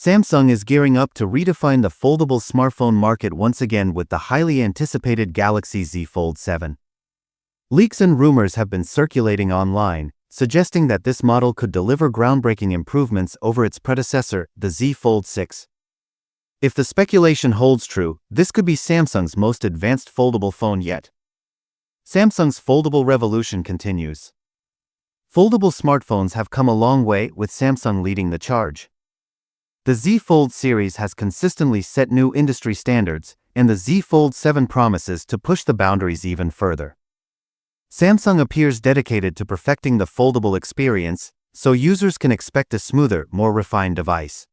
Samsung is gearing up to redefine the foldable smartphone market once again with the highly anticipated Galaxy Z Fold 7. Leaks and rumors have been circulating online, suggesting that this model could deliver groundbreaking improvements over its predecessor, the Z Fold 6. If the speculation holds true, this could be Samsung's most advanced foldable phone yet. Samsung's foldable revolution continues. Foldable smartphones have come a long way, with Samsung leading the charge. The Z Fold series has consistently set new industry standards, and the Z Fold 7 promises to push the boundaries even further. Samsung appears dedicated to perfecting the foldable experience, so users can expect a smoother, more refined device.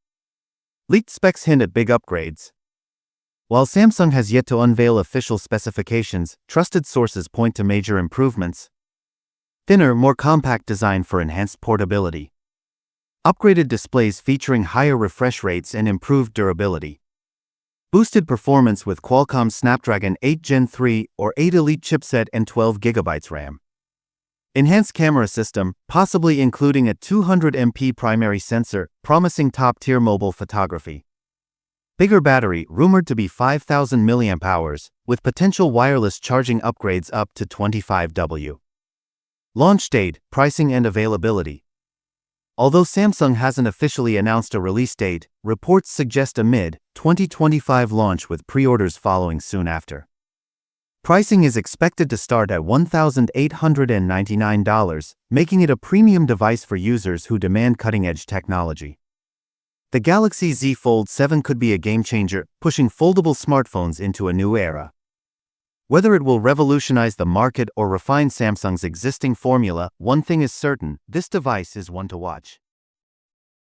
Leaked specs hint at big upgrades. While Samsung has yet to unveil official specifications, trusted sources point to major improvements. Thinner, more compact design for enhanced portability. Upgraded displays featuring higher refresh rates and improved durability. Boosted performance with Qualcomm's Snapdragon 8 Gen 3 or 8 Elite chipset and 12GB RAM. Enhanced camera system, possibly including a 200MP primary sensor, promising top-tier mobile photography. Bigger battery, rumored to be 5,000 mAh, with potential wireless charging upgrades up to 25W. Launch date, pricing and availability. Although Samsung hasn't officially announced a release date, reports suggest a mid-2025 launch with pre-orders following soon after. Pricing is expected to start at $1,899, making it a premium device for users who demand cutting-edge technology. The Galaxy Z Fold 7 could be a game-changer, pushing foldable smartphones into a new era. Whether it will revolutionize the market or refine Samsung's existing formula, one thing is certain: this device is one to watch.